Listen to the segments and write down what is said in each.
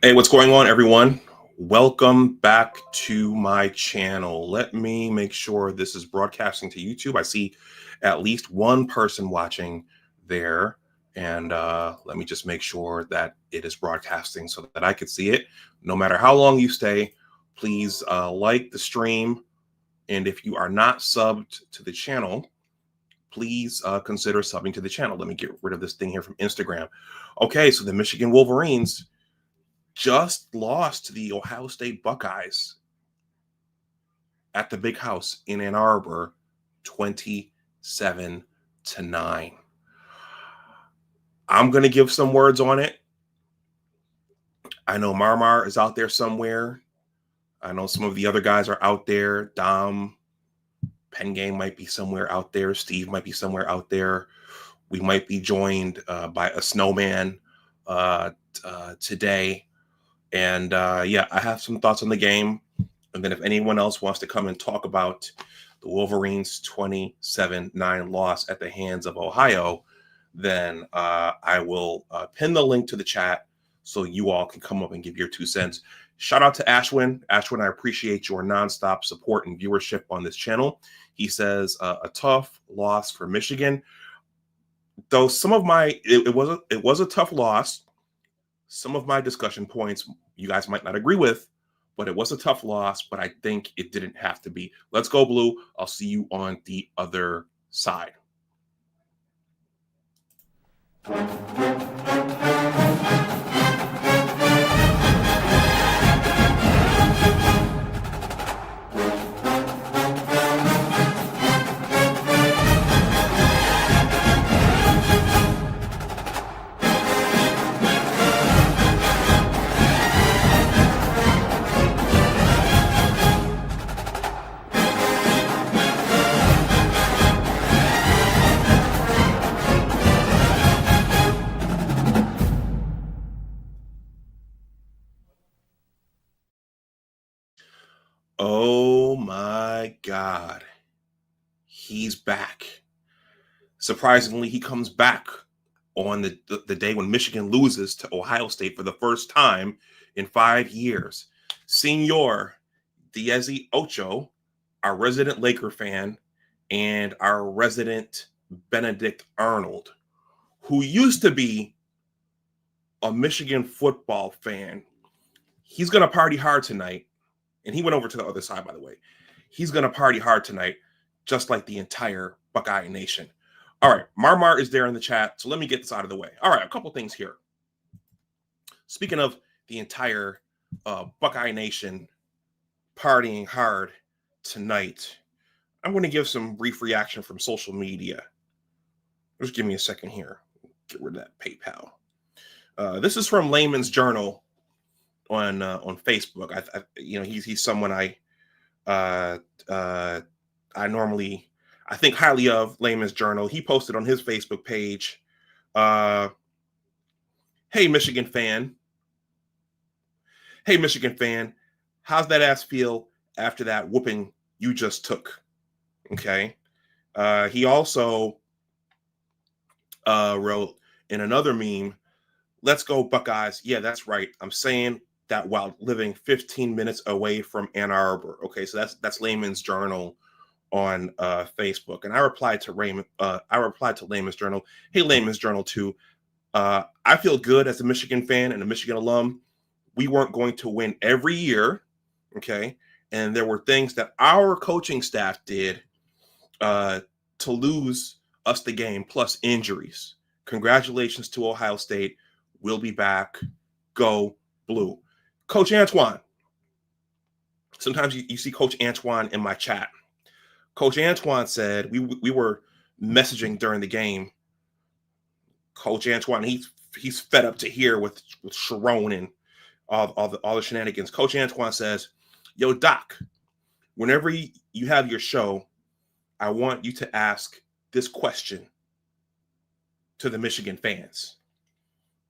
Hey, what's going on, everyone? Welcome back to my channel. Let me make sure this is broadcasting to YouTube. I see at least one person watching there. And let me just make sure that it is broadcasting so that I can see it. No matter how long you stay, please like the stream. And if you are not subbed to the channel, please consider subbing to the channel. Let me get rid of this thing here from Instagram. Okay, so the Michigan Wolverines just lost to the Ohio State Buckeyes at the Big House in Ann Arbor, 27-9. I'm going to give some words on it. I know Marmar is out there somewhere. I know some of the other guys are out there. Dom, Pen Game might be somewhere out there. Steve might be somewhere out there. We might be joined by a snowman today. And yeah, I have some thoughts on the game. And then if anyone else wants to come and talk about the Wolverines' 27-9 loss at the hands of Ohio, then I will pin the link to the chat so you all can come up and give your 2 cents. Shout out to Ashwin. Ashwin, I appreciate your nonstop support and viewership on this channel. He says a tough loss for Michigan. Though some of it was a tough loss. Some of my discussion points you guys might not agree with, but it was a tough loss, but I think it didn't have to be. Let's go blue. I'll see you on the other side. Oh my God. He's back. Surprisingly, he comes back on the day when Michigan loses to Ohio State for the first time in 5 years. Senor Diezi Ocho, our resident Laker fan, and our resident Benedict Arnold, who used to be a Michigan football fan. He's going to party hard tonight. And he went over to the other side, by the way. He's going to party hard tonight, just like the entire Buckeye Nation. All right, Marmar is there in the chat, so let me get this out of the way. All right, a couple things here. Speaking of the entire Buckeye Nation partying hard tonight, I'm going to give some brief reaction from social media. Just give me a second here. Get rid of that PayPal. This is from Layman's Journal on Facebook. He's someone I think highly of. Layman's Journal. He posted on his Facebook page, "Hey Michigan fan, how's that ass feel after that whooping you just took?" Okay. He also wrote in another meme, "Let's go Buckeyes. Yeah, that's right. I'm saying that while living 15 minutes away from Ann Arbor." Okay, so that's Layman's Journal on Facebook, and I replied to Layman's Journal. Hey, Layman's Journal too. I feel good as a Michigan fan and a Michigan alum. We weren't going to win every year, okay, and there were things that our coaching staff did to lose us the game, plus injuries. Congratulations to Ohio State. We'll be back. Go blue. Coach Antoine. Sometimes you see Coach Antoine in my chat. Coach Antoine said we were messaging during the game. Coach Antoine, he's fed up to here with Sharon and all the shenanigans. Coach Antoine says, "Yo, Doc, whenever you have your show, I want you to ask this question to the Michigan fans.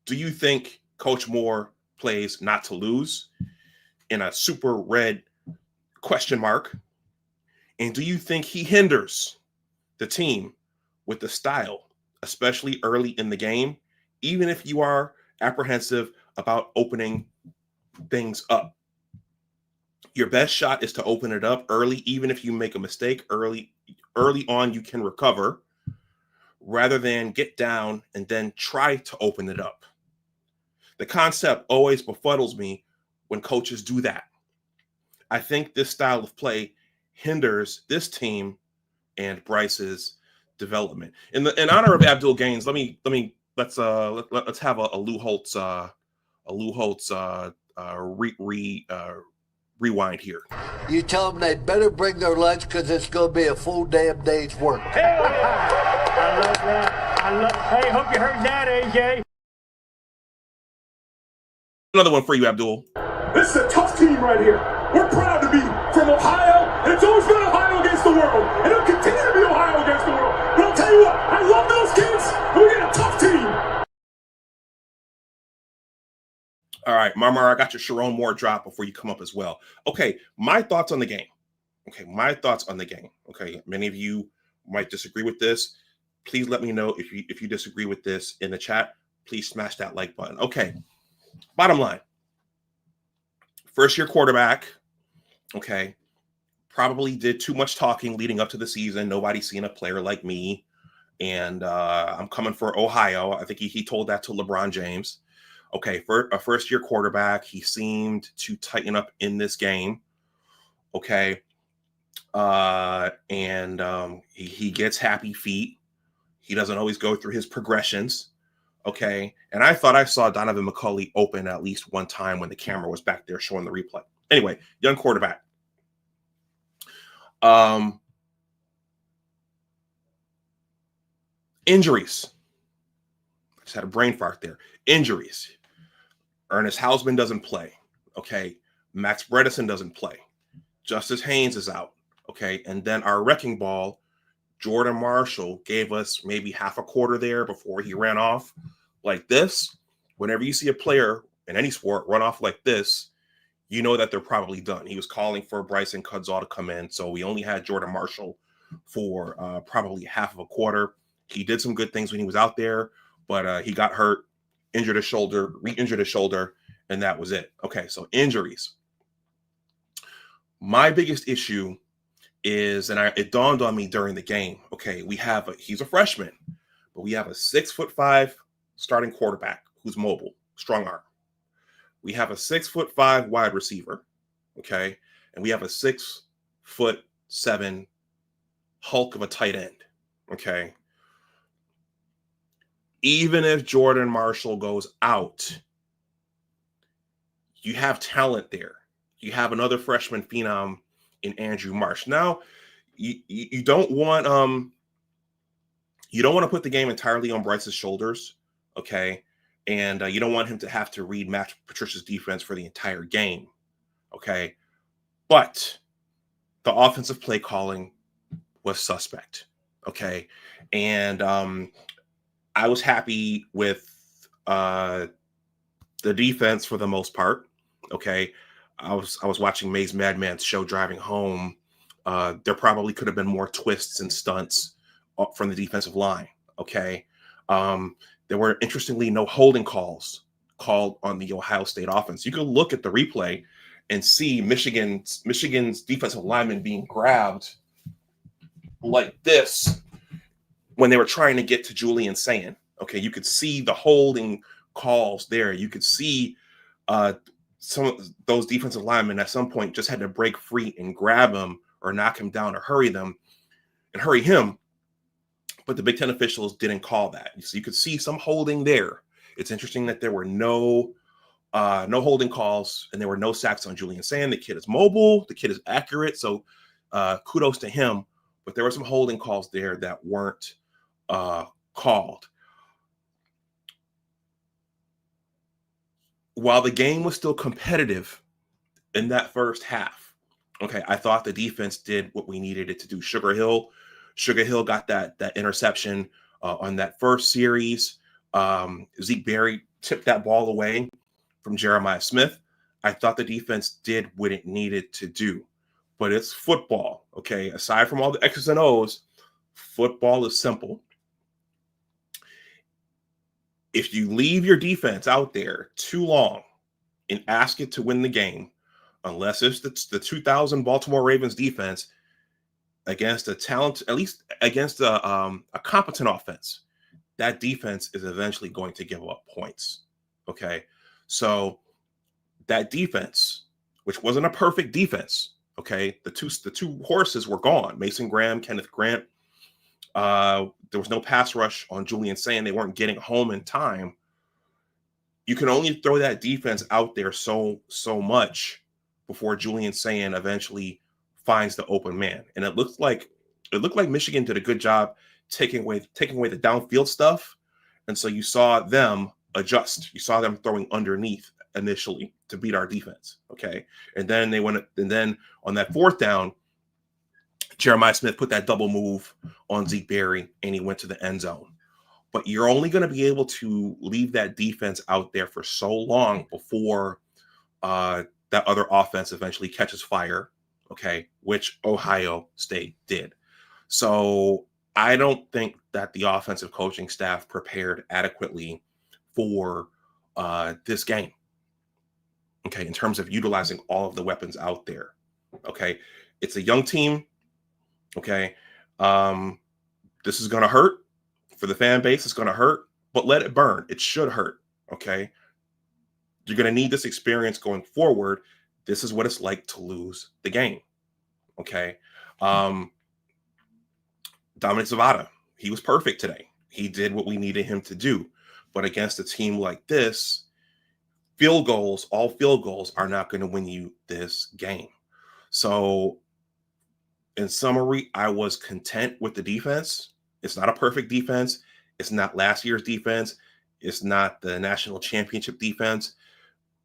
Do you think Coach Moore plays not to lose in a super red question mark? And do you think he hinders the team with the style, especially early in the game, even if you are apprehensive about opening things up. Your best shot is to open it up early. Even if you make a mistake early on, you can recover, rather than get down and then try to open it up. The concept always befuddles me when coaches do that. I think this style of play hinders this team and Bryce's development. In honor of Abdul Gaines, let's have a Lou Holtz rewind here. You tell them they better bring their lunch because it's going to be a full damn day's work. Hey, I love that. Hey, hope you heard that, AJ. Another one for you, Abdul. This is a tough team right here. We're proud to be from Ohio, and it's always been Ohio against the world, and it'll continue to be Ohio against the world. But I'll tell you what, I love those kids, and we got a tough team. All right, Marmar, I got your Sharon Moore drop before you come up as well. Okay, my thoughts on the game. Okay, many of you might disagree with this. Please let me know if you disagree with this in the chat. Please smash that like button. Okay, bottom line. First-year quarterback, okay, probably did too much talking leading up to the season. Nobody's seen a player like me, and I'm coming for Ohio. I think he told that to LeBron James. Okay, for a first-year quarterback, he seemed to tighten up in this game. Okay, he gets happy feet. He doesn't always go through his progressions. Okay, and I thought I saw Donovan McCulley open at least one time when the camera was back there showing the replay. Anyway, young quarterback. Injuries. I just had a brain fart there. Injuries. Ernest Hausman doesn't play. Okay, Max Bredesen doesn't play. Justice Haynes is out. Okay, and then our wrecking ball, Jordan Marshall, gave us maybe half a quarter there before he ran off like this. Whenever you see a player in any sport run off like this, you know that they're probably done. He was calling for Bryson Cudzall to come in, so we only had Jordan Marshall for probably half of a quarter. He did some good things when he was out there, but he got hurt, injured his shoulder, re-injured his shoulder, and that was it. Okay, so injuries. My biggest issue is, and it dawned on me during the game, okay, he's a freshman, but we have a 6'5" starting quarterback who's mobile, strong arm. We have a 6'5" wide receiver, okay, and we have a 6'7" hulk of a tight end, okay. Even if Jordan Marshall goes out, you have talent there. You have another freshman phenom in Andrew Marsh. Now, you don't want to put the game entirely on Bryce's shoulders, okay? And you don't want him to have to read Matt Patricia's defense for the entire game, okay? But the offensive play calling was suspect, okay? And I was happy with the defense for the most part, okay? I was watching Maze Madman's show driving home. There probably could have been more twists and stunts from the defensive line, okay? There were, interestingly, no holding calls called on the Ohio State offense. You could look at the replay and see Michigan's defensive lineman being grabbed like this when they were trying to get to Julian Sand. Okay, you could see the holding calls there. You could see some of those defensive linemen at some point just had to break free and grab him or knock him down or hurry him. But the Big Ten officials didn't call that. So you could see some holding there. It's interesting that there were no holding calls and there were no sacks on Julian Sand. The kid is mobile. The kid is accurate. So kudos to him. But there were some holding calls there that weren't called. While the game was still competitive in that first half, okay, I thought the defense did what we needed it to do. Sugar Hill got that interception on that first series. Zeke Berry tipped that ball away from Jeremiah Smith. I thought the defense did what it needed to do. But it's football, okay? Aside from all the X's and O's, football is simple. If you leave your defense out there too long, and ask it to win the game, unless it's the 2000 Baltimore Ravens defense against a talent, at least against a competent offense, that defense is eventually going to give up points. Okay. So that defense, which wasn't a perfect defense, okay, the two horses were gone. Mason Graham, Kenneth Grant. There was no pass rush on Julian saying they weren't getting home in time. You can only throw that defense out there so much before Julian saying eventually finds the open man. And it looked like Michigan did a good job taking away the downfield stuff. And so you saw them adjust. You saw them throwing underneath initially to beat our defense. Okay. And then on that fourth down, Jeremiah Smith put that double move on Zeke Berry and he went to the end zone. But you're only going to be able to leave that defense out there for so long before that other offense eventually catches fire, okay, which Ohio State did. So I don't think that the offensive coaching staff prepared adequately for this game, okay, in terms of utilizing all of the weapons out there, okay. It's a young team, okay. This is going to hurt. For the fan base, it's going to hurt, but let it burn. It should hurt, okay? You're going to need this experience going forward. This is what it's like to lose the game, okay? Dominic Zavada, he was perfect today. He did what we needed him to do. But against a team like this, all field goals are not going to win you this game. So in summary, I was content with the defense. It's not a perfect defense. It's not last year's defense. It's not the national championship defense,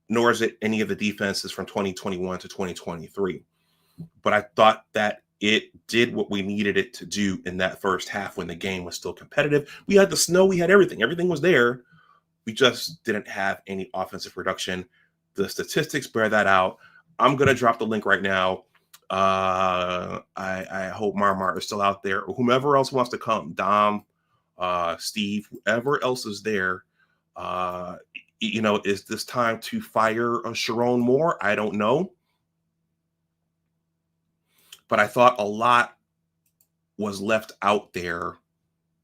nor is it any of the defenses from 2021 to 2023. But I thought that it did what we needed it to do in that first half when the game was still competitive. We had the snow. We had everything. Everything was there. We just didn't have any offensive production. The statistics bear that out. I'm going to drop the link right now. I hope Marmar is still out there, or whomever else wants to come, Dom, Steve, whoever else is there. Is this time to fire Sharon Moore? I don't know. But I thought a lot was left out there,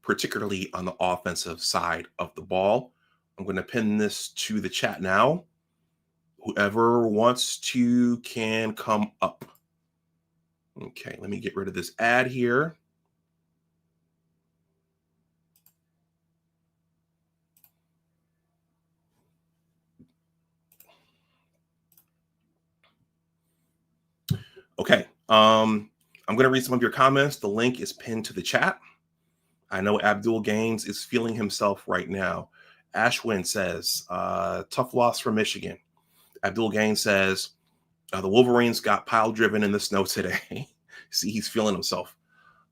particularly on the offensive side of the ball. I'm going to pin this to the chat now. Whoever wants to can come up. Okay, let me get rid of this ad here. Okay, I'm going to read some of your comments. The link is pinned to the chat. I know Abdul Gaines is feeling himself right now. Ashwin says, tough loss for Michigan. Abdul Gaines says, the Wolverines got pile driven in the snow today. See, he's feeling himself.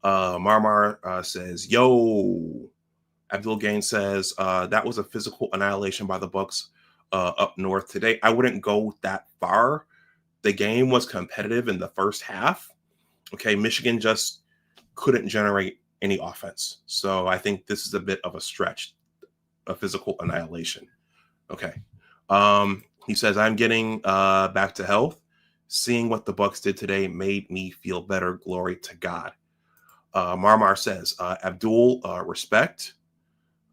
Marmar says, yo. Abdul Gaines says, that was a physical annihilation by the Bucks up north today. I wouldn't go that far. The game was competitive in the first half. Okay, Michigan just couldn't generate any offense. So I think this is a bit of a stretch, a physical annihilation. Okay. He says, I'm getting back to health. Seeing what the Bucks did today made me feel better. Glory to God. Marmar says, Abdul, respect.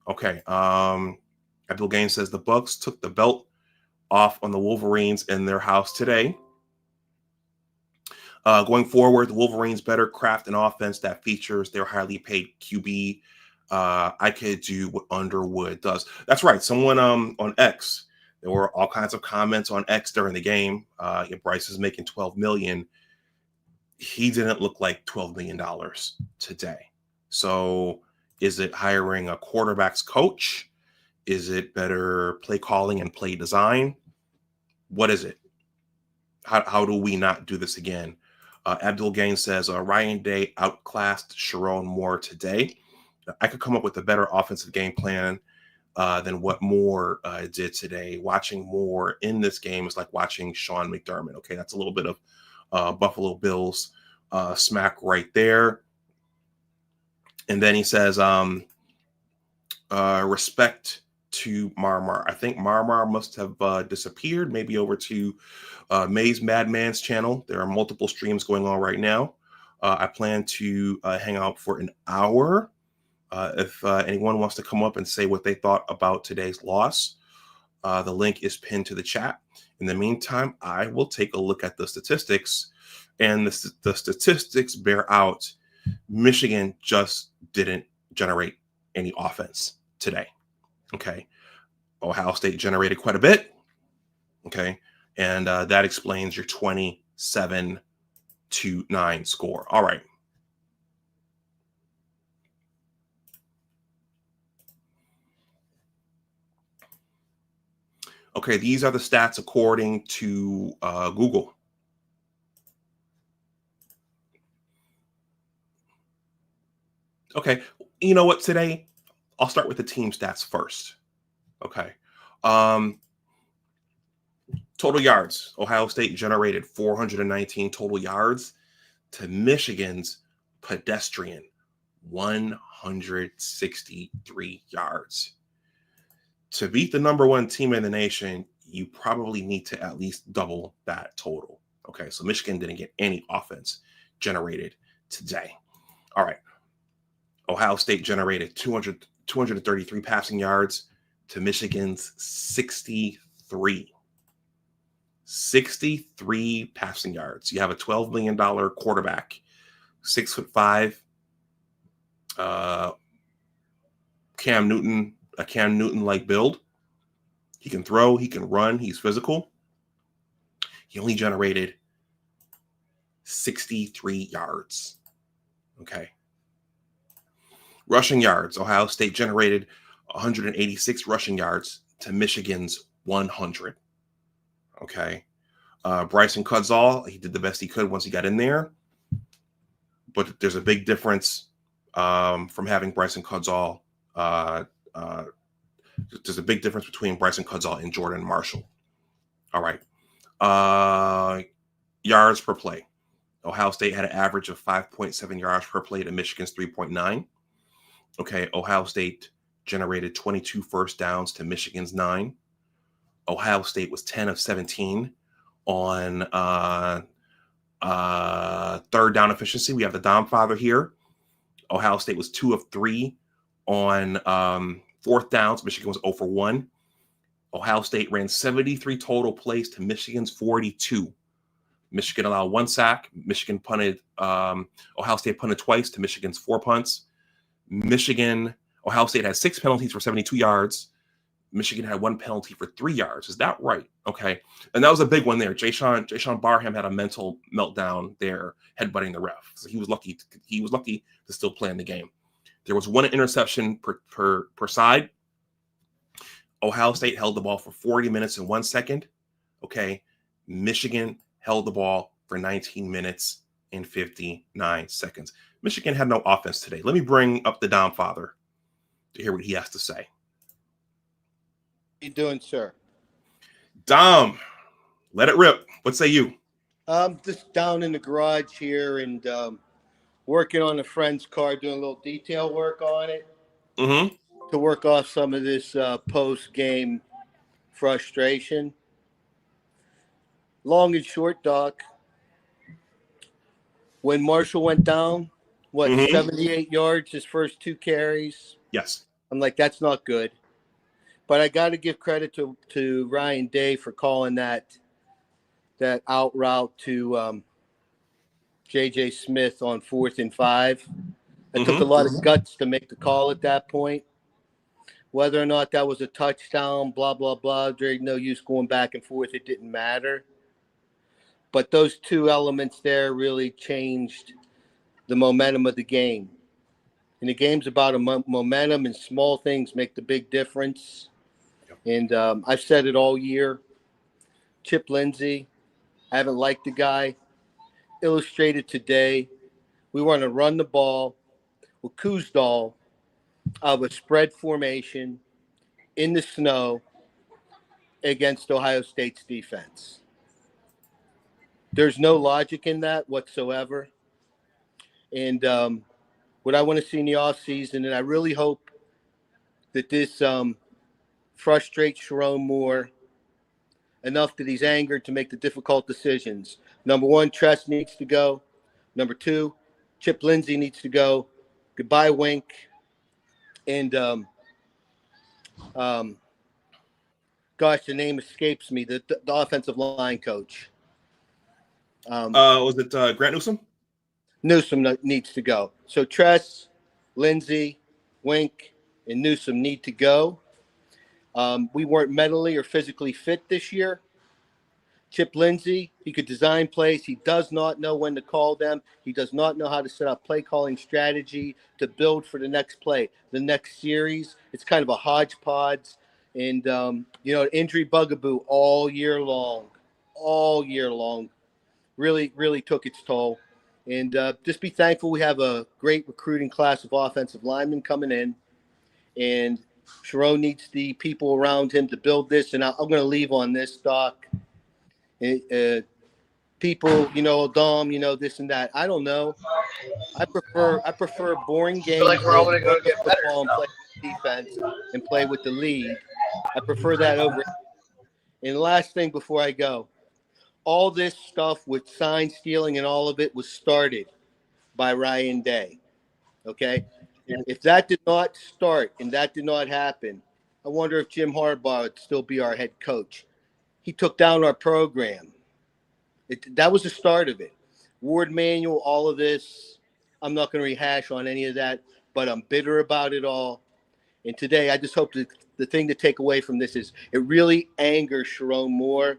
Okay. Abdul Gaines says the Bucks took the belt off on the Wolverines in their house today. Going forward, the Wolverines better craft an offense that features their highly paid QB. I could do what Underwood does. That's right. Someone on X. There were all kinds of comments on X during the game. Bryce is making $12 million. He didn't look like $12 million today. So is it hiring a quarterback's coach? Is it better play calling and play design? What is it? How do we not do this again? Abdul Gaines says, Ryan Day outclassed Sharon Moore today. I could come up with a better offensive game plan than what Moore did today. Watching Moore in this game is like watching Sean McDermott. Okay, that's a little bit of Buffalo Bills smack right there. And then he says, respect to Marmar. I think Marmar must have disappeared, maybe over to May's Madman's channel. There are multiple streams going on right now. I plan to hang out for an hour. If anyone wants to come up and say what they thought about today's loss, the link is pinned to the chat. In the meantime, I will take a look at the statistics, and the statistics bear out Michigan just didn't generate any offense today. Okay. Ohio State generated quite a bit. Okay. And that explains your 27-9 score. All right. Okay, these are the stats according to Google. Okay, you know what? Today, I'll start with the team stats first. Okay. Total yards. Ohio State generated 419 total yards to Michigan's pedestrian 163 yards. To beat the number one team in the nation, you probably need to at least double that total. Okay, so Michigan didn't get any offense generated today. All right. Ohio State generated 233 passing yards to Michigan's 63. 63 passing yards. You have a $12 million quarterback, 6'5", Cam Newton, a Cam Newton-like build. He can throw, he can run, he's physical. He only generated 63 yards. Okay. Rushing yards. Ohio State generated 186 rushing yards to Michigan's 100. Okay. Bryson Cudzall, he did the best he could once he got in there. But there's a big difference from having Bryson Cudzall. There's a big difference between Bryson Cudzall and Jordan Marshall. All right. Yards per play. Ohio State had an average of 5.7 yards per play to Michigan's 3.9. Okay. Ohio State generated 22 first downs to Michigan's 9. Ohio State was 10 of 17 on third down efficiency. We have the Domfather here. Ohio State was 2 of 3 on fourth downs. Michigan was 0 for 1. Ohio State ran 73 total plays to Michigan's 42. Michigan allowed 1 sack. Michigan punted. Ohio State punted twice to Michigan's 4 punts. Ohio State had 6 penalties for 72 yards. Michigan had 1 penalty for 3 yards. Is that right? Okay. And that was a big one there. Jayshawn Barham had a mental meltdown there, headbutting the ref. So he was lucky to still play in the game. There was 1 interception per side. Ohio State held the ball for 40 minutes and 1 second. Okay. Michigan held the ball for 19 minutes and 59 seconds. Michigan had no offense today. Let me bring up the Domfather to hear what he has to say. You doing, sir? Dom, let it rip. What say you? Just down in the garage here and working on a friend's car, doing a little detail work on it to work off some of this post-game frustration. Long and short, Doc, when Marshall went down, 78 yards his first 2 carries? Yes. I'm like, that's not good. But I got to give credit to Ryan Day for calling that out route to J.J. Smith on 4th and 5. It took a lot of guts to make the call at that point. Whether or not that was a touchdown, blah, blah, blah, there's no use going back and forth. It didn't matter. But those 2 elements there really changed the momentum of the game. And the game's about a momentum, and small things make the big difference. And I've said it all year. Chip Lindsey, I haven't liked the guy. Illustrated today, we want to run the ball with Kuzdal of a spread formation in the snow against Ohio State's defense. There's no logic in that whatsoever. And what I want to see in the offseason, and I really hope that this frustrate Sharon Moore enough that he's angered to make the difficult decisions. Number one, Tress needs to go. Number two, Chip Lindsey needs to go. Goodbye, Wink. And gosh, the name escapes me. The offensive line coach. Was it Grant Newsom? Newsom needs to go. So Tress, Lindsey, Wink, and Newsom need to go. We weren't mentally or physically fit this year. Chip Lindsey, he could design plays. He does not know when to call them. He does not know how to set up play calling strategy to build for the next play, the next series. It's kind of a hodgepodge. And, injury bugaboo all year long. Really, really took its toll. And just be thankful we have a great recruiting class of offensive linemen coming in. And Sharon needs the people around him to build this. And I'm going to leave on this, Doc. People, Dom, this and that. I don't know. I prefer boring games. like we're only gonna get better and play defense and play with the lead. I prefer that over. And the last thing before I go, all this stuff with sign stealing and all of it was started by Ryan Day. Okay, if that did not start and that did not happen, I wonder if Jim Harbaugh would still be our head coach. He took down our program. That was the start of it. Ward Manual, all of this. I'm not going to rehash on any of that, but I'm bitter about it all. And today, I just hope that the thing to take away from this is it really angers Sharon Moore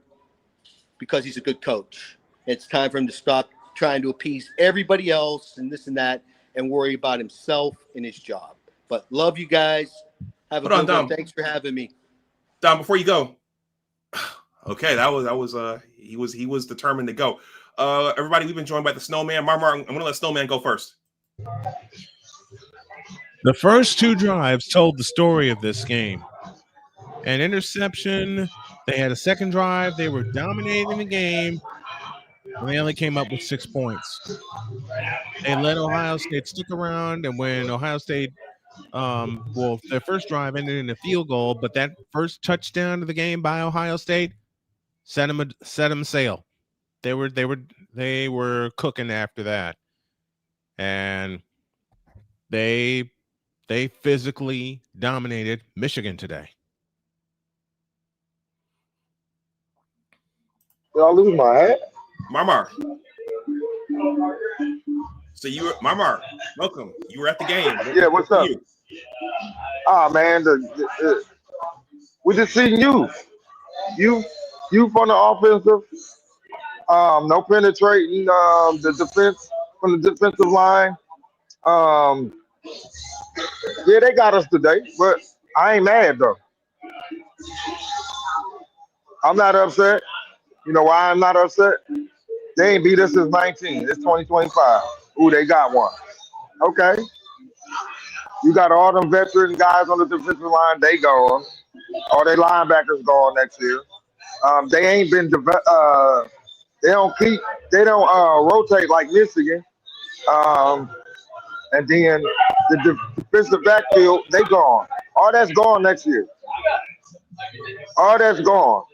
because he's a good coach. It's time for him to stop trying to appease everybody else and this and that and worry about himself and his job. But love you guys. Have a good one. Thanks for having me. Dom, before you go. Okay, he was determined to go. Everybody, we've been joined by the Snowman. Marmar, I'm gonna let Snowman go first. The first two drives told the story of this game. An interception. They had a second drive. They were dominating the game. And they only came up with 6 points. They let Ohio State stick around, and when Ohio State, their first drive ended in a field goal, but that first touchdown of the game by Ohio State set them sail. They were cooking after that, and they physically dominated Michigan today. Did I lose my hat? Marmar. So Marmar, welcome. You were at the game. Yeah, what's up? Man, we just seen you. You from the offensive. No penetrating the defense from the defensive line. Yeah, they got us today, but I ain't mad though. I'm not upset. You know why I'm not upset? They ain't beat us since 19. It's 2025. Ooh, they got one. Okay. You got all them veteran guys on the defensive line. They gone. All their linebackers gone next year. They ain't been. They don't rotate like Michigan. And then the defensive backfield, they gone. All that's gone next year. All that's gone.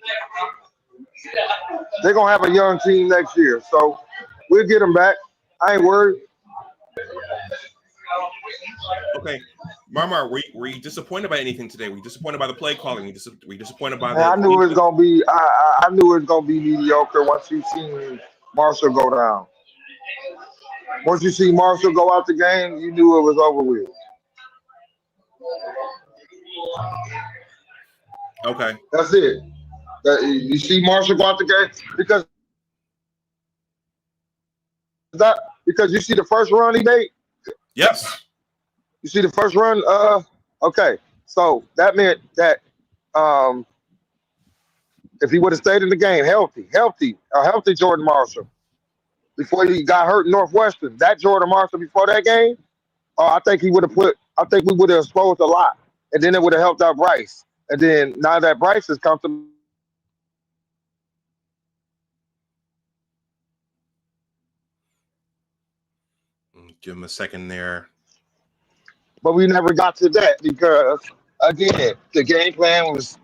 They're going to have a young team next year. So we'll get them back. I ain't worried. Okay. Marmar, were you disappointed by anything today? Were you disappointed by the play calling? Were you disappointed by I knew it was going to be I knew it was going to be mediocre once you seen Marshall go down. Once you see Marshall go out the game, you knew it was over with. Okay. That's it. You see Marshall go out the game because you see the first run he made? Yes. You see the first run? Okay. So that meant that if he would have stayed in the game healthy Jordan Marshall before he got hurt in Northwestern, that Jordan Marshall before that game, I think we would have exposed a lot. And then it would have helped out Bryce. And then now that Bryce has come to give him a second there. But we never got to that because Again, the game plan was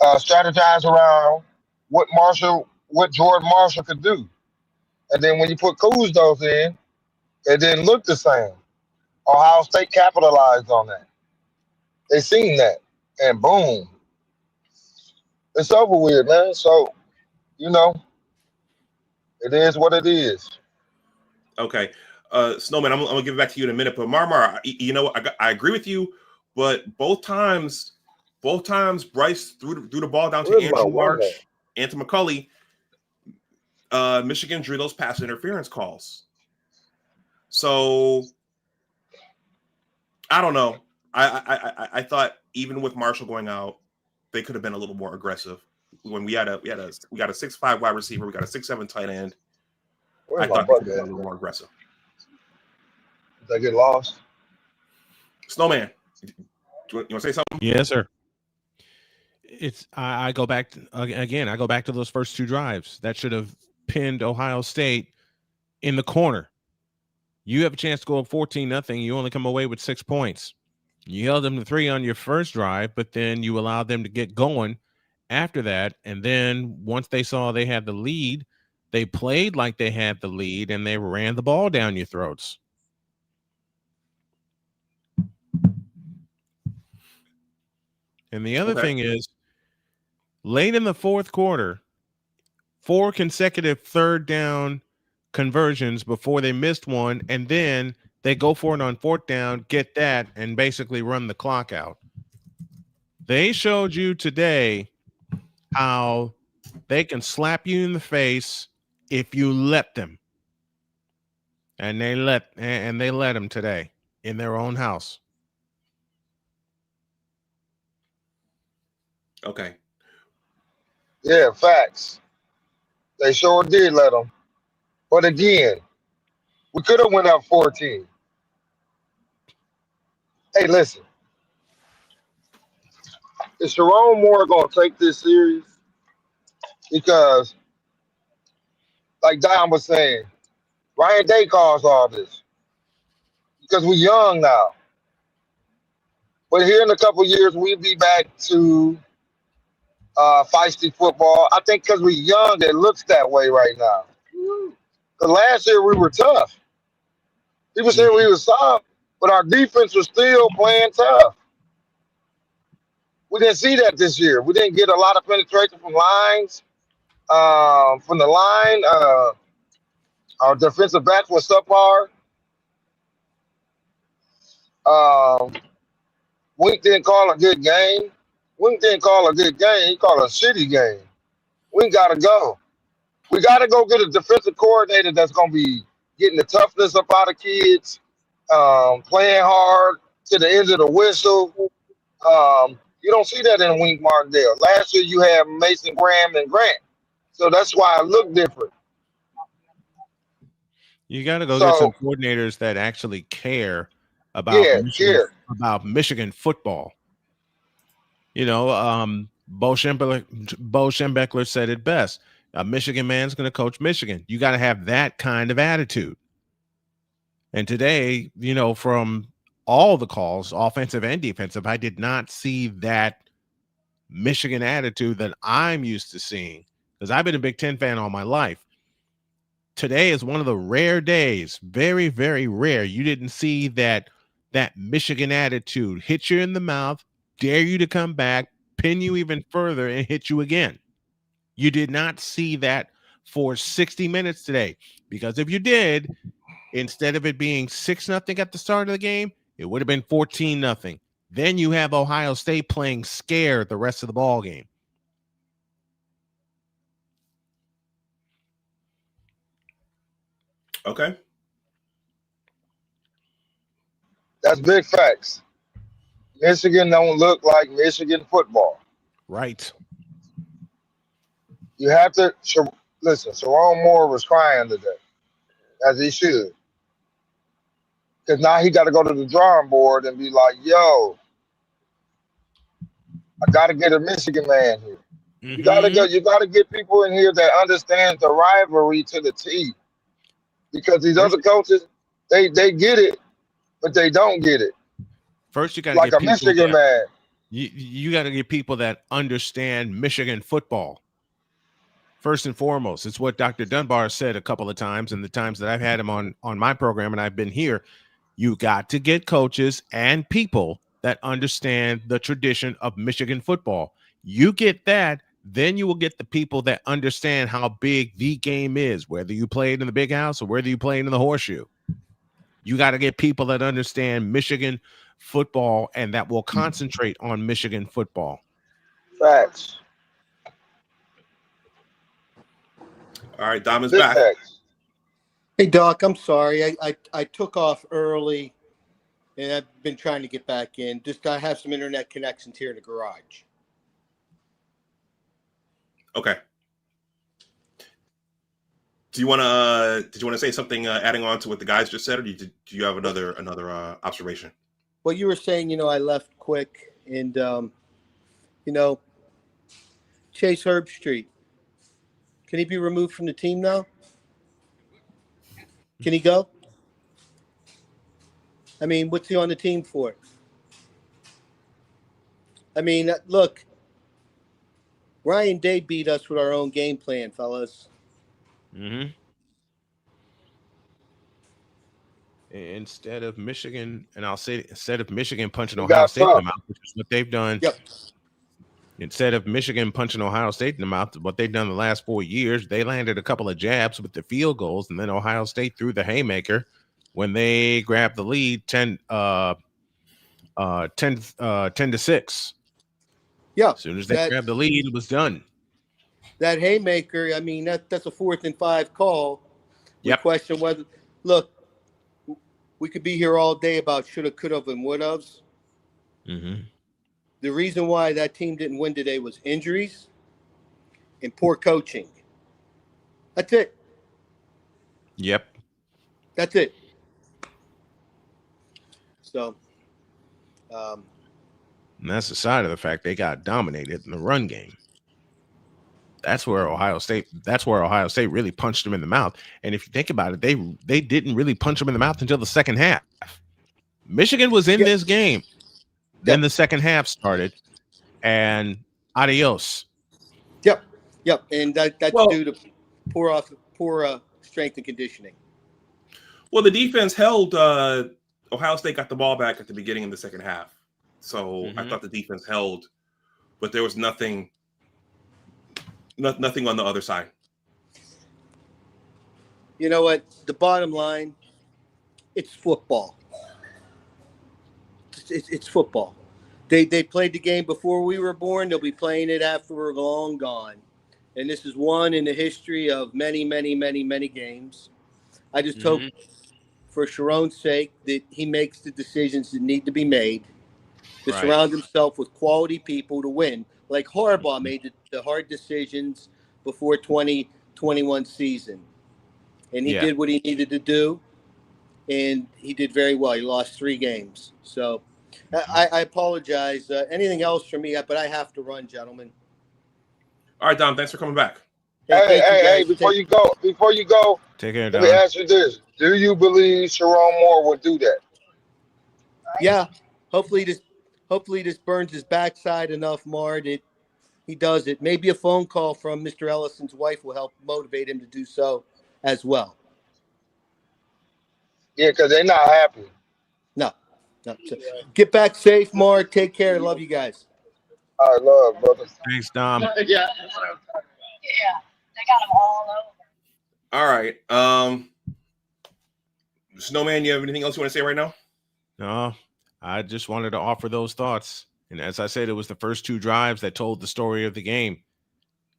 strategized around what Jordan Marshall could do. And then when you put Kuzdos in, it didn't look the same. Ohio State capitalized on that. They seen that, and boom, it's over with, man. So, you know, it is what it is. Okay. Snowman, I'm gonna give it back to you in a minute. But Marmar, you know, I agree with you, but both times Bryce threw the ball down to Where's my Andrew one Marsh and to McCulley. Michigan drew those pass interference calls. So I don't know. I thought even with Marshall going out, they could have been a little more aggressive. When we got a 6'5" wide receiver, we got a 6'7" tight end. Where's I my thought they could bucket have been a at? little more aggressive. Did I get lost? Snowman, you want to say something? Yes, sir. I go back again. I go back to those first two drives that should have pinned Ohio State in the corner. You have a chance to go up 14-0. You only come away with 6 points. You held them to 3 on your first drive, but then you allowed them to get going after that. And then once they saw they had the lead, they played like they had the lead and they ran the ball down your throats. And the other thing is, late in the fourth quarter, 4 consecutive third down conversions before they missed one, and then they go for it on fourth down, get that, and basically run the clock out. They showed you today how they can slap you in the face if you let them. And they let them today in their own house. Okay. Yeah, facts. They sure did let them. But again, we could have went up 14. Hey, listen. Is Jerome Moore going to take this serious? Because, like Don was saying, Ryan Day caused all this. Because we're young now. But here in a couple of years, we'll be back to feisty football. I think because we're young, it looks that way right now. Because last year we were tough. People said we were soft, but our defense was still playing tough. We didn't see that this year. We didn't get a lot of penetration from lines. From the line, our defensive backs was subpar. Wink didn't call a good game. Wink didn't call a good game. He called a shitty game. We got to go. We got to go get a defensive coordinator that's going to be getting the toughness up out of kids, playing hard to the end of the whistle. You don't see that in Wink Martindale. Last year you had Mason Graham and Grant. So that's why it looked different. You got to go get some coordinators that actually care about Michigan football. You know, Bo Schembechler said it best. A Michigan man's going to coach Michigan. You got to have that kind of attitude. And today, you know, from all the calls, offensive and defensive, I did not see that Michigan attitude that I'm used to seeing, because I've been a Big Ten fan all my life. Today is one of the rare days, very, very rare. You didn't see that Michigan attitude hit you in the mouth, dare you to come back, pin you even further, and hit you again. You did not see that for 60 minutes today, because if you did, instead of it being 6-0 at the start of the game, it would have been 14-0. Then you have Ohio State playing scared the rest of the ball game. Okay. That's big facts. Michigan don't look like Michigan football. Right. You have to listen. Jerome Moore was crying today, as he should, because now he got to go to the drawing board and be like, "Yo, I got to get a Michigan man here. You got to go. You got to get people in here that understand the rivalry to the T, because these other coaches, they get it, but they don't get it. First, you got to like get a Michigan man. You got to get people that understand Michigan football. First and foremost, it's what Dr. Dunbar said a couple of times, and the times that I've had him on my program and I've been here. You got to get coaches and people that understand the tradition of Michigan football. You get that, then you will get the people that understand how big the game is, whether you play it in the big house or whether you play it in the horseshoe. You got to get people that understand Michigan football and that will concentrate on Michigan football. Facts. All right, Dom is Big back. facts. Hey, Doc, I'm sorry. I took off early, and I've been trying to get back in. Just I have some internet connections here in the garage. Okay. Did you want to say something adding on to what the guys just said, or do you have another observation? Well, you were saying, I left quick, and Chase Herbstreit. Can he be removed from the team now? Can he go? I mean, what's he on the team for? I mean, look, Ryan Day beat us with our own game plan, fellas. Mm-hmm. Instead of Michigan, and I'll say instead of Michigan punching Ohio State in the mouth, which is what they've done. Yep. Instead of Michigan punching Ohio State in the mouth, what they've done the last 4 years, they landed a couple of jabs with the field goals, and then Ohio State threw the haymaker when they grabbed the lead 10 to 6. Yeah. As soon as they grabbed the lead, it was done. That haymaker, I mean, that's a 4th and 5 call. We Yep. question whether, look, we could be here all day about shoulda, coulda, and woulda-ves. Mm-hmm. The reason why that team didn't win today was injuries and poor coaching. That's it. Yep. That's it. So, and that's the side of the fact they got dominated in the run game. That's where Ohio State really punched them in the mouth. And if you think about it, they didn't really punch them in the mouth until the second half. Michigan was in this game. Then the second half started, and adios. Yep. And that's due to poor strength and conditioning. Well, the defense held. Ohio State got the ball back at the beginning of the second half, so I thought the defense held, but there was nothing on the other side. You know what? The bottom line, it's football. It's football. They played the game before we were born. They'll be playing it after we're long gone. And this is one in the history of many, many, many, many games. I just hope, for Sharon's sake, that he makes the decisions that need to be made to surround himself with quality people to win. Like Harbaugh made the hard decisions before 2021 season. And he did what he needed to do. And he did very well. He lost 3 games. So I apologize. Anything else from me? But I have to run, gentlemen. All right, Dom. Thanks for coming back. Hey! Before you go, take care. Let me ask you this: do you believe Sharon Moore would do that? Yeah. Hopefully this burns his backside enough, Mar, that he does it. Maybe a phone call from Mr. Ellison's wife will help motivate him to do so as well. Yeah, because they're not happy. No. So get back safe, Mark. Take care. Love you guys. I love, brother. Thanks, Dom. Yeah, they got them all over. All right. Snowman, you have anything else you want to say right now? No, I just wanted to offer those thoughts. And as I said, it was the first 2 drives that told the story of the game.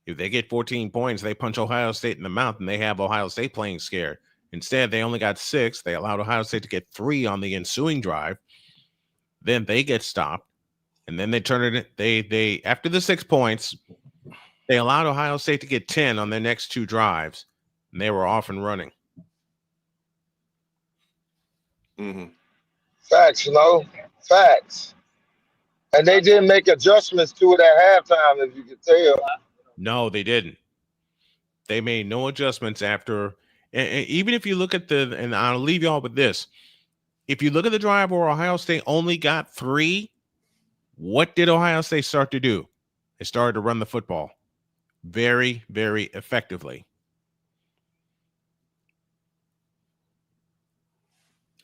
If they get 14 points, they punch Ohio State in the mouth, and they have Ohio State playing scared. Instead, they only got 6. They allowed Ohio State to get 3 on the ensuing drive. Then they get stopped. And then they turn it. They after the 6 points, they allowed Ohio State to get 10 on their next 2 drives, and they were off and running. Facts, facts. And they didn't make adjustments to it at halftime, if you could tell. No, they didn't. They made no adjustments after. And even if you look at and I'll leave you all with this. If you look at the drive where Ohio State only got 3, What did Ohio State start to do? They started to run the football very, very effectively.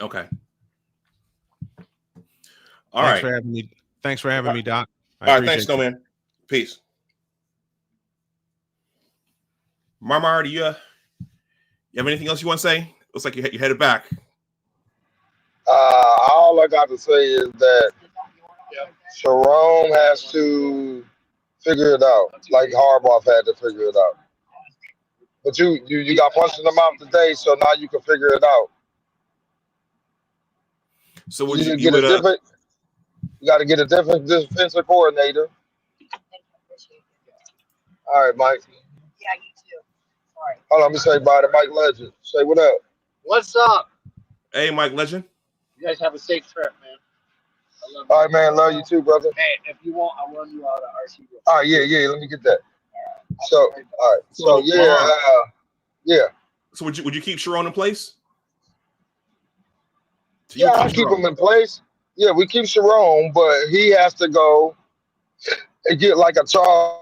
Okay. Thanks for having me. Thanks for having me, Doc. All right, thanks, Snowman. Peace. Marmar, do you have anything else you want to say? Looks like you headed back. All I got to say is that Jerome has to figure it out, like Harbaugh had to figure it out. But you got punched in the mouth today, so now you can figure it out. So would you got to get a different defensive coordinator. All right, Mike. Yeah, you too. Sorry. Hold on, let me say bye to Mike Legend. Say what up. What's up? Hey, Mike Legend. You guys have a safe trip, man. I love All right, man. Love you too, brother. Hey, if you want, I'll run you out of RC. All right, yeah. Let me get that. So, all right. So, yeah. So would you keep Sharon in place? So yeah, I keep him in place. Yeah, we keep Sharon, but he has to go and get like a Charles.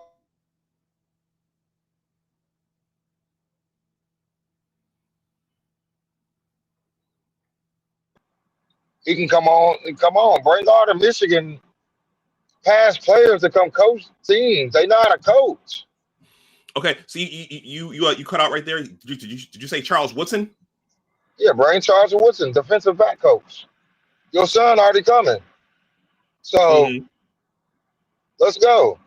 He can come on, bring all the Michigan past players to come coach teams. They know how to coach. Okay, so you cut out right there. Did you say Charles Woodson? Yeah, bring Charles Woodson, defensive back coach. Your son already coming. So let's go.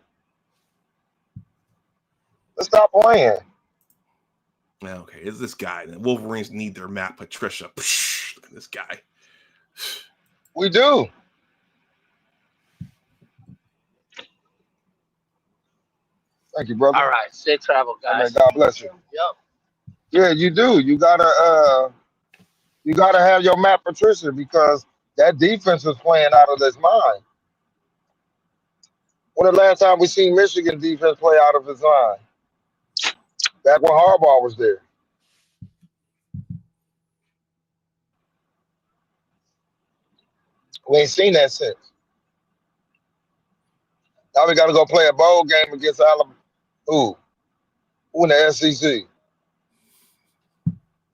Let's stop playing. Okay, it's this guy. The Wolverines need their Matt Patricia. Psh, look at this guy. We do. Thank you, brother. All right, safe travel, guys. God bless you. Yep. Yeah, you do. You gotta have your Matt Patricia because that defense is playing out of his mind. When the last time we seen Michigan defense play out of his mind? Back when Harbaugh was there. We ain't seen that since. Now we got to go play a bowl game against Alabama. Who in the SEC?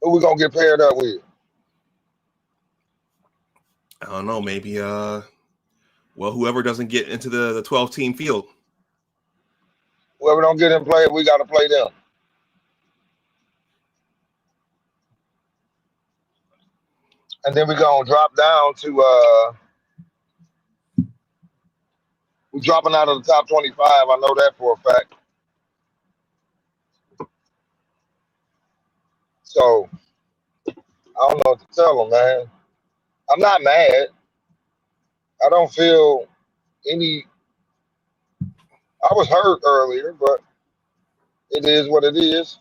Who we gonna get paired up with? I don't know. Maybe whoever doesn't get into the 12-team field. Whoever don't get in play, we got to play them. And then we're gonna drop down to we're dropping out of the top 25. I know that for a fact. So I don't know what to tell them, man. I'm not mad. I don't feel any. I was hurt earlier, but it is what it is.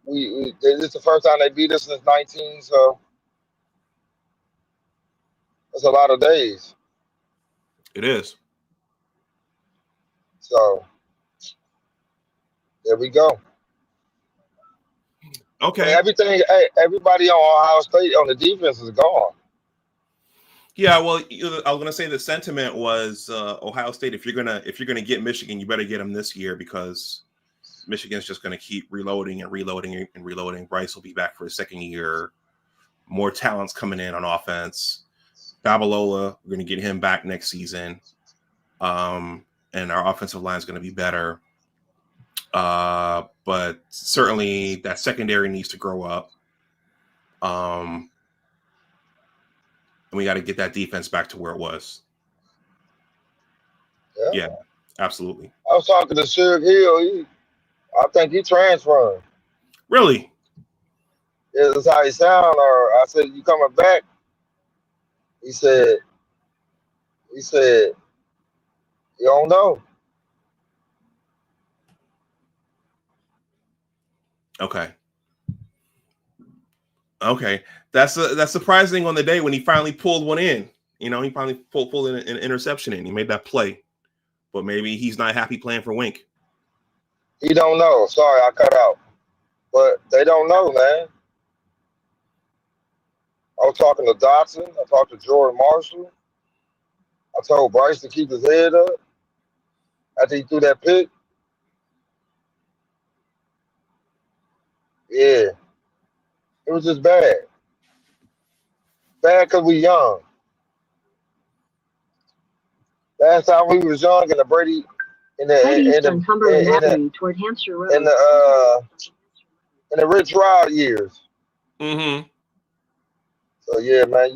This is the first time they beat us since 19, so that's a lot of days. It is. So there we go. Okay. Everything. Everybody on Ohio State on the defense is gone. Yeah, well, I was gonna say the sentiment was Ohio State. If you're gonna get Michigan, you better get them this year because Michigan's just gonna keep reloading and reloading and reloading. Bryce will be back for his second year. More talents coming in on offense. Babalola, we're gonna get him back next season, and our offensive line is gonna be better. But certainly that secondary needs to grow up. And we got to get that defense back to where it was. Yeah, absolutely. I was talking to Suge Hill. I think he transferring. Really? Yeah, that's how he sound. Or I said, "You coming back?" He said, "You don't know." Okay. That's surprising on the day when he finally pulled one in. You know, he finally pulled an interception in. He made that play. But maybe he's not happy playing for Wink. He don't know. Sorry, I cut out. But they don't know, man. I was talking to Dotson. I talked to Jordan Marshall. I told Bryce to keep his head up after he threw that pick. Yeah, it was just bad. Bad because we young. Last time we was young in the Brady in the Rich Rod years. Mm-hmm. So yeah, man,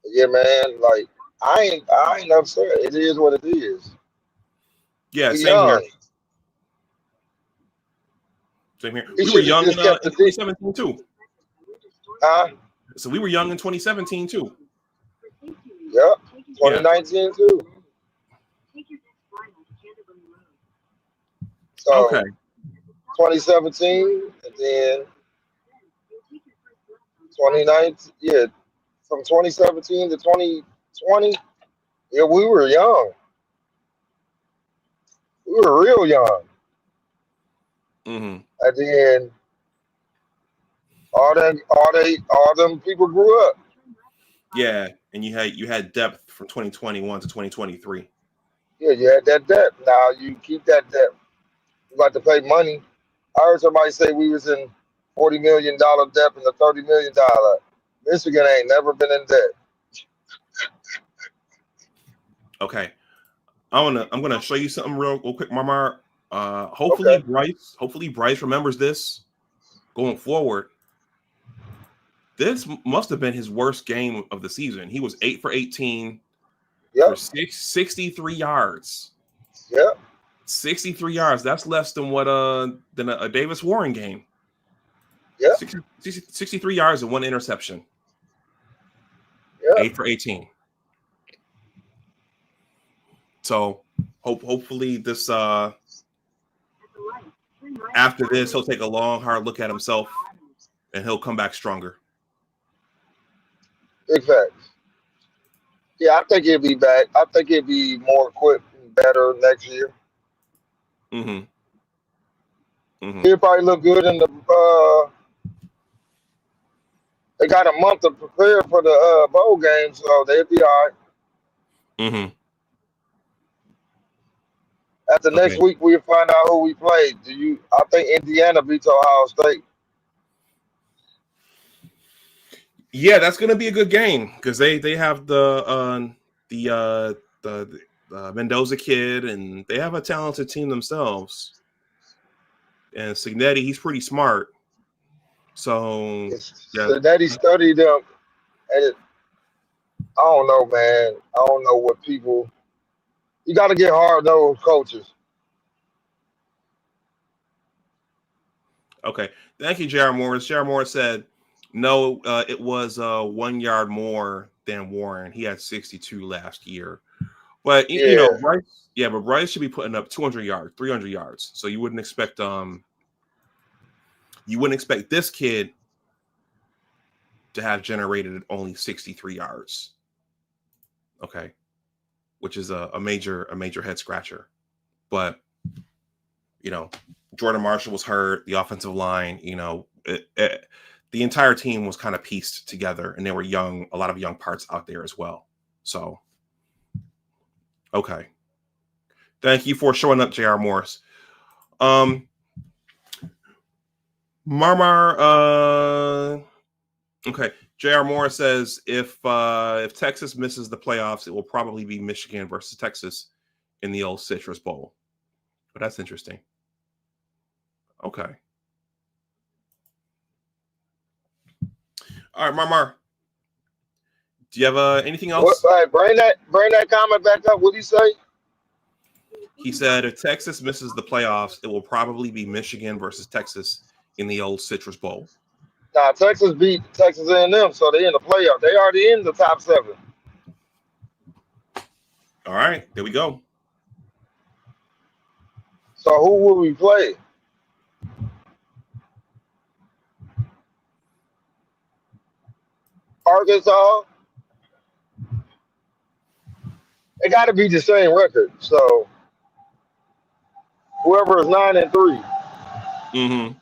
yeah, man. Like I ain't upset. It is what it is. Yeah, We same here. young. Same here. He We were should have young in just kept the 2017 too. Huh? So we were young in 2017 too. Yep. 2019 too. So Okay. 2017 and then 2019. Yeah, from 2017 to 2020. Yeah, we were young. We were real young. Mm-hmm. And then all them people grew up. Yeah, and you had depth from 2021 to 2023. Yeah, you had that debt. Now you keep that debt. You got to pay money. I heard somebody say we was in $40 million debt and a $30 million. Michigan ain't never been in debt. Okay. I'm gonna show you something real quick, Marmar. Okay. Hopefully Bryce remembers this going forward. This must have been his worst game of the season. He was 8 for 18 for 63 yards. Yep. 63 yards. That's less than what than a Davis Warren game. Yep. 63 yards and 1 interception. Yep. 8 for 18. So hopefully this after this he'll take a long hard look at himself and he'll come back stronger. Big facts. Yeah, I think he'll be back. I think he'll be more equipped and better next year. Mm-hmm. Mm-hmm. He'll probably look good in the they got a month to prepare for the bowl game, so they'll be all right. Mm-hmm. After next week, we'll find out who we play. I think Indiana beats Ohio State. Yeah, that's gonna be a good game because they have the Mendoza kid and they have a talented team themselves. And Signetti, he's pretty smart. So yeah. Signetti studied them, and I don't know, man. I don't know what people. You got to get hard-nosed coaches. Okay, thank you, J.R. Morris. J.R. Morris said, no, it was 1 yard more than Warren. He had 62 last year. But, you know, Bryce, but Bryce should be putting up 200 yards, 300 yards. So you wouldn't expect this kid to have generated only 63 yards. Okay, which is a major head scratcher. But, you know, Jordan Marshall was hurt, the offensive line, you know, the entire team was kind of pieced together and they were young, a lot of young parts out there as well. So, okay. Thank you for showing up, J.R. Morris. Marmar, okay. J.R. Morris says if Texas misses the playoffs, it will probably be Michigan versus Texas in the old Citrus Bowl. But that's interesting. Okay. All right, Marmar. Do you have anything else? Bring that comment back up. What did he say? He said if Texas misses the playoffs, it will probably be Michigan versus Texas in the old Citrus Bowl. Nah, Texas beat Texas A&M, so they're in the playoff. They already in the top 7. All right, there we go. So who will we play? Arkansas. It got to be the same record. So whoever is 9-3, Mm-hmm.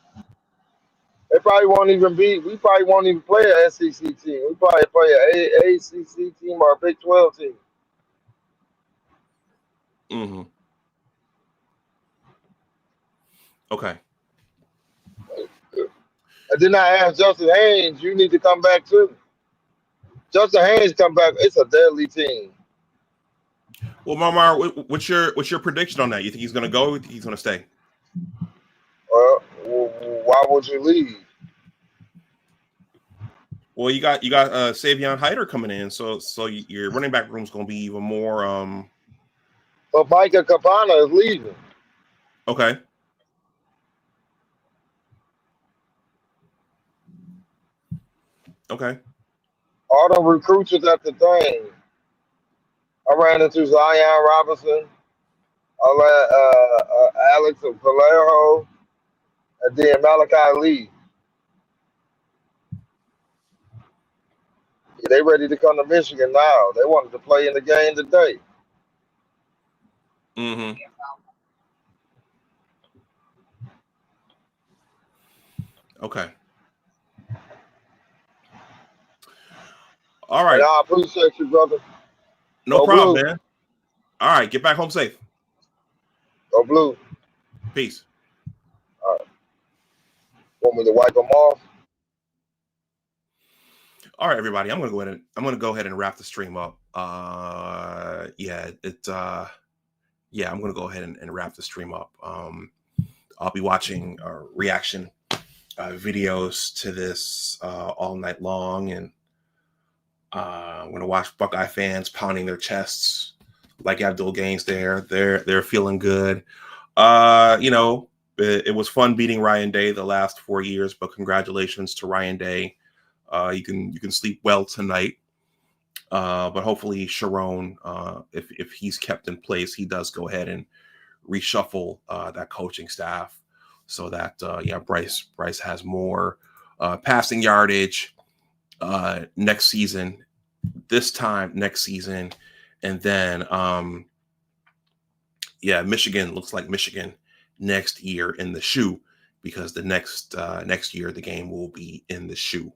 they probably won't even be. We probably won't even play an SEC team. We probably play an ACC team or a Big 12 team. Mm-hmm. Okay. And then I asked Justin Haynes, you need to come back too. Justin Haynes come back. It's a deadly team. Well, Marmar, what's your prediction on that? You think he's going to go? Or he's going to stay? Why would you leave? Well, you got Savion Hyder coming in, so your running back room's going to be even more. But Micah Cabana is leaving. Okay. Okay. All the recruits is at the thing. I ran into Zion Robinson, Alex Valero, and then Malachi Lee. Yeah, they ready to come to Michigan now. They wanted to play in the game today. Mm-hmm. Okay. All right. And I appreciate you, brother. No Go problem, Blue. man. All right. Get back home safe. Go Blue. Peace. All right. Want me to wipe them off? All right, everybody. I'm going to go ahead and wrap the stream up. I'm going to go ahead and wrap the stream up. I'll be watching reaction videos to this all night long, and I'm going to watch Buckeye fans pounding their chests like Abdul Gaines there. They're feeling good. It was fun beating Ryan Day the last 4 years, but congratulations to Ryan Day. You can sleep well tonight. But hopefully Sharon, if he's kept in place, he does go ahead and reshuffle that coaching staff so that Bryce has more passing yardage next season, next season, and then Michigan looks like Michigan next year in the shoe, because the next year the game will be in the shoe.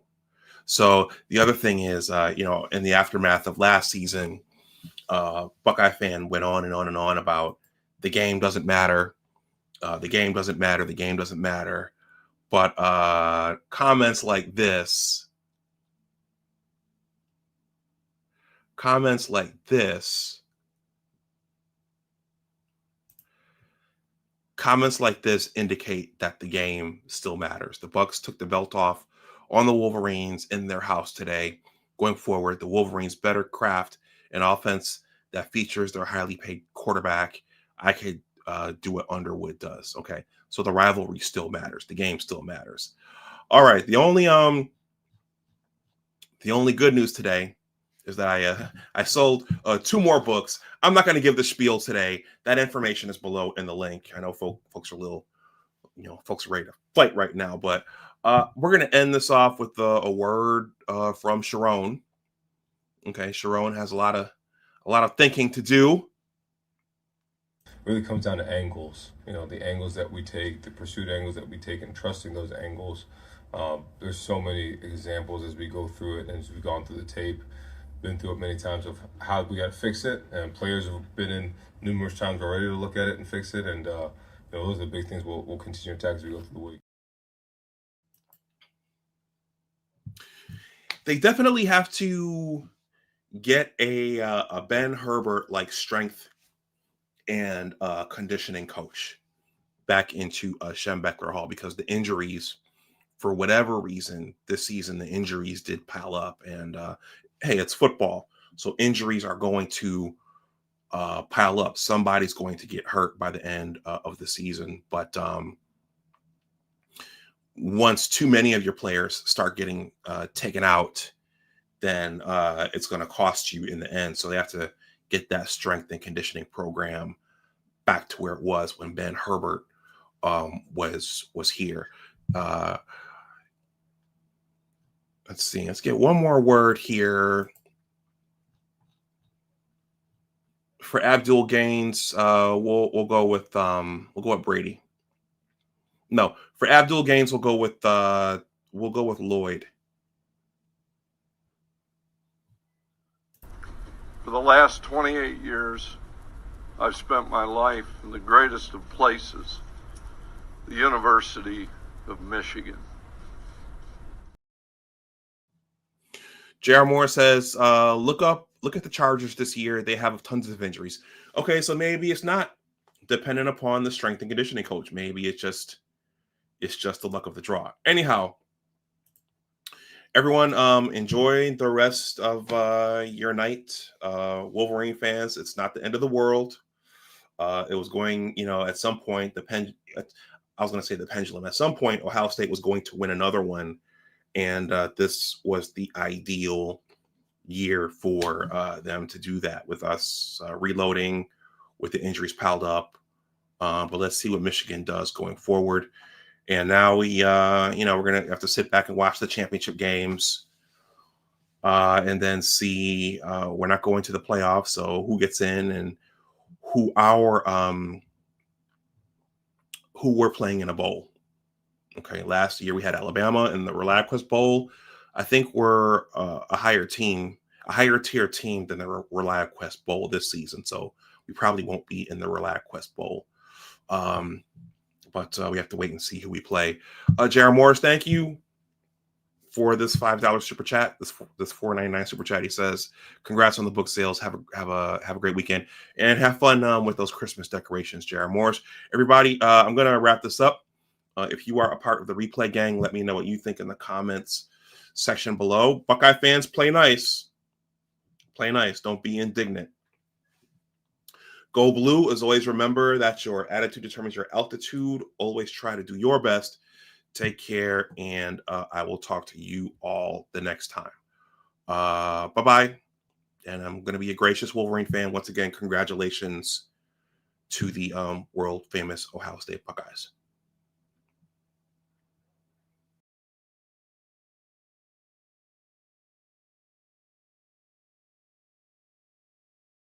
So the other thing is, in the aftermath of last season, Buckeye fan went on and on and on about the game doesn't matter. The game doesn't matter. The game doesn't matter. But comments like this indicate that the game still matters. The Bucks took the belt off on the Wolverines in their house today. Going forward, the Wolverines better craft an offense that features their highly paid quarterback. I could do what Underwood does. Okay, so the rivalry still matters. The game still matters. All right. The only good news today is that I sold 2 more books. I'm not going to give the spiel today. That information is below in the link. I know folks are a little, folks are ready to fight right now, but we're going to end this off with a word from Sharon. Okay, Sharon has a lot of thinking to do. Really comes down to angles. The angles that we take, the pursuit angles that we take, and trusting those angles. There's so many examples as we go through it, and as we've gone through the tape, been through it many times of how we got to fix it, and players have been in numerous times already to look at it and fix it, and those are the big things we'll continue to attack as we go through the week. They definitely have to get a Ben Herbert like strength and conditioning coach back into Schembechler Hall, because the injuries, for whatever reason, this season the injuries did pile up, and hey, it's football, so injuries are going to pile up. Somebody's going to get hurt by the end of the season, but once too many of your players start getting taken out, then it's going to cost you in the end. So they have to get that strength and conditioning program back to where it was when Ben Herbert was here. Let's see. Let's get one more word here for Abdul Gaines. We'll go with Brady. No, for Abdul Gaines, we'll go with We'll go with Lloyd. For the last 28 years, I've spent my life in the greatest of places, the University of Michigan. J.R. Moore says, look at the Chargers this year. They have tons of injuries. Okay, so maybe it's not dependent upon the strength and conditioning coach. Maybe it's just the luck of the draw. Anyhow, everyone, enjoy the rest of your night. Wolverine fans, it's not the end of the world. It was going, at some point, I was going to say the pendulum. At some point, Ohio State was going to win another one. And this was the ideal year for them to do that, with us reloading, with the injuries piled up. But let's see what Michigan does going forward. And now we're going to have to sit back and watch the championship games and then see. We're not going to the playoffs, so who gets in and who we're playing in a bowl. Okay, last year we had Alabama in the ReliaQuest Bowl. I think we're a higher tier team than the ReliaQuest Bowl this season. So we probably won't be in the ReliaQuest Bowl. But we have to wait and see who we play. Jared Morris, thank you for this $5 super chat. This $4.99 super chat. He says, "Congrats on the book sales. Have a great weekend and have fun with those Christmas decorations." Jared Morris. Everybody, I'm gonna wrap this up. If you are a part of the replay gang, let me know what you think in the comments section below. Buckeye fans, play nice. Play nice. Don't be indignant. Go blue. As always, remember that your attitude determines your altitude. Always try to do your best. Take care, and I will talk to you all the next time. Bye-bye. And I'm going to be a gracious Wolverine fan. Once again, congratulations to the world-famous Ohio State Buckeyes.